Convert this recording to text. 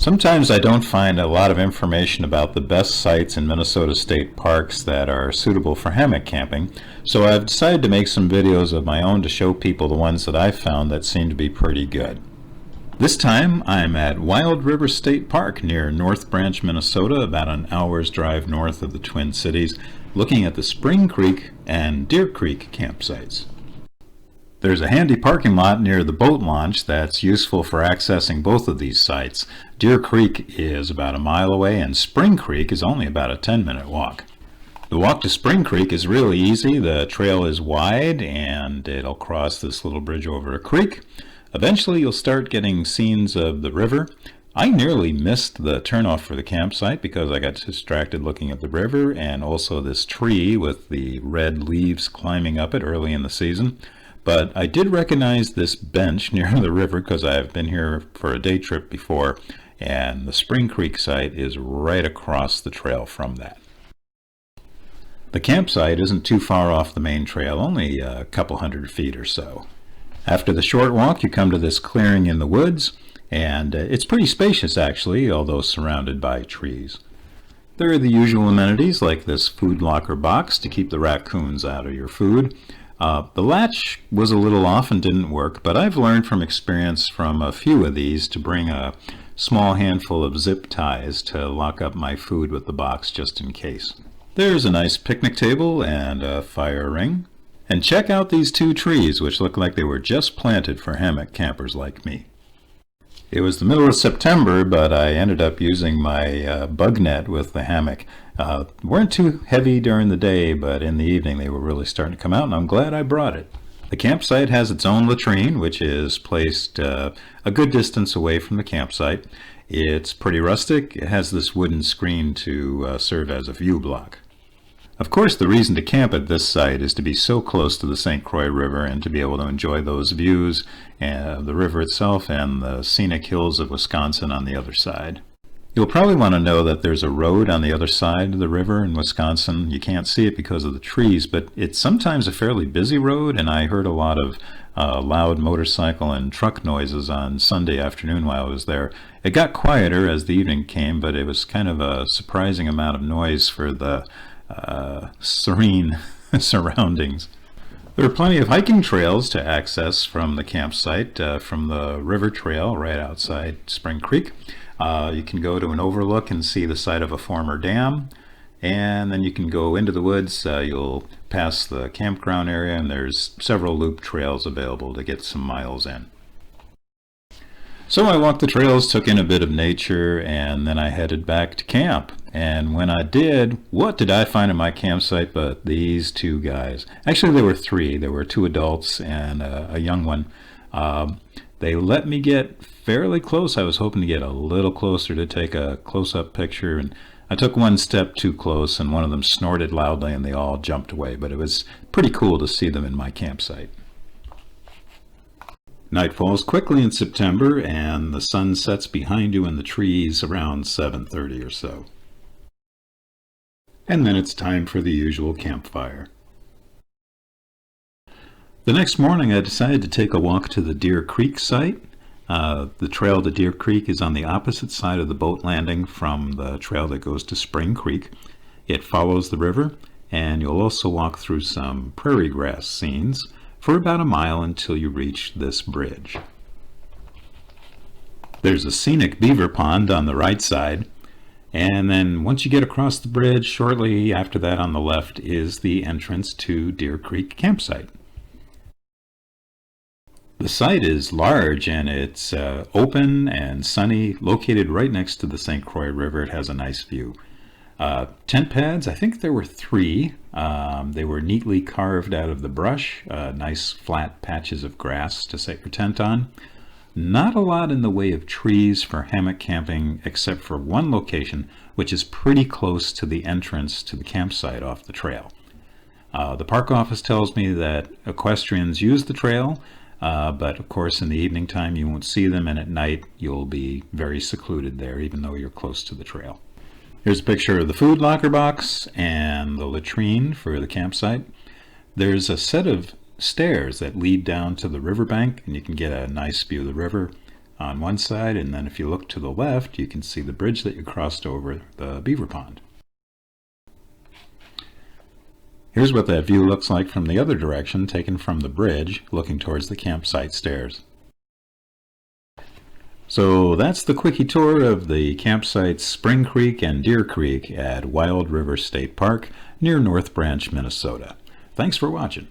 Sometimes I don't find a lot of information about the best sites in Minnesota state parks that are suitable for hammock camping, so I've decided to make some videos of my own to show people the ones that I've found that seem to be pretty good. This time I'm at Wild River State Park near North Branch, Minnesota, about an hour's drive north of the Twin Cities, looking at the Spring Creek and Deer Creek campsites. There's a handy parking lot near the boat launch that's useful for accessing both of these sites. Deer Creek is about a mile away and Spring Creek is only about a 10-minute walk. The walk to Spring Creek is really easy. The trail is wide and it'll cross this little bridge over a creek. Eventually you'll start getting scenes of the river. I nearly missed the turnoff for the campsite because I got distracted looking at the river and also this tree with the red leaves climbing up it early in the season. But I did recognize this bench near the river because I've been here for a day trip before, and the Spring Creek site is right across the trail from that. The campsite isn't too far off the main trail, only a couple hundred feet or so. After the short walk, you come to this clearing in the woods, and it's pretty spacious actually, although surrounded by trees. There are the usual amenities like this food locker box to keep the raccoons out of your food. The latch was a little off and didn't work, but I've learned from experience from a few of these to bring a small handful of zip ties to lock up my food with the box just in case. There's a nice picnic table and a fire ring. And check out these two trees, which look like they were just planted for hammock campers like me. It was the middle of September, but I ended up using my bug net with the hammock. Weren't too heavy during the day, but in the evening they were really starting to come out, and I'm glad I brought it. The campsite has its own latrine, which is placed a good distance away from the campsite. It's pretty rustic. It has this wooden screen to serve as a view block. Of course, the reason to camp at this site is to be so close to the St. Croix River and to be able to enjoy those views, the river itself and the scenic hills of Wisconsin on the other side. You'll probably want to know that there's a road on the other side of the river in Wisconsin. You can't see it because of the trees, but it's sometimes a fairly busy road, and I heard a lot of loud motorcycle and truck noises on Sunday afternoon while I was there. It got quieter as the evening came, but it was kind of a surprising amount of noise for the serene surroundings. There are plenty of hiking trails to access from the campsite, from the river trail right outside Spring Creek. You can go to an overlook and see the site of a former dam, and then you can go into the woods. You'll pass the campground area, and there's several loop trails available to get some miles in. So I walked the trails, took in a bit of nature, and then I headed back to camp. And when I did, what did I find in my campsite but these two guys? Actually, there were three. There were two adults and a young one. They let me get fairly close. I was hoping to get a little closer to take a close-up picture, and I took one step too close, and one of them snorted loudly, and they all jumped away. But it was pretty cool to see them in my campsite. Night falls quickly in September, and the sun sets behind you in the trees around 7:30 or so. And then it's time for the usual campfire. The next morning I decided to take a walk to the Deer Creek site. The trail to Deer Creek is on the opposite side of the boat landing from the trail that goes to Spring Creek. It follows the river, and you'll also walk through some prairie grass scenes for about a mile until you reach this bridge. There's a scenic beaver pond on the right side, and then once you get across the bridge, shortly after that on the left is the entrance to Deer Creek campsite. The site is large and it's open and sunny, located right next to the St. Croix River. It has a nice view. Tent pads, I think there were 3. They were neatly carved out of the brush, nice flat patches of grass to set your tent on. Not a lot in the way of trees for hammock camping except for one location, which is pretty close to the entrance to the campsite off the trail. The park office tells me that equestrians use the trail, but of course in the evening time you won't see them, and at night you'll be very secluded there even though you're close to the trail. Here's a picture of the food locker box and the latrine for the campsite. There's a set of stairs that lead down to the riverbank, and you can get a nice view of the river. on one side, and then if you look to the left, you can see the bridge that you crossed over the beaver pond. Here's what that view looks like from the other direction, taken from the bridge, looking towards the campsite stairs. So that's the quickie tour of the campsites Spring Creek and Deer Creek at Wild River State Park near North Branch, Minnesota. Thanks for watching.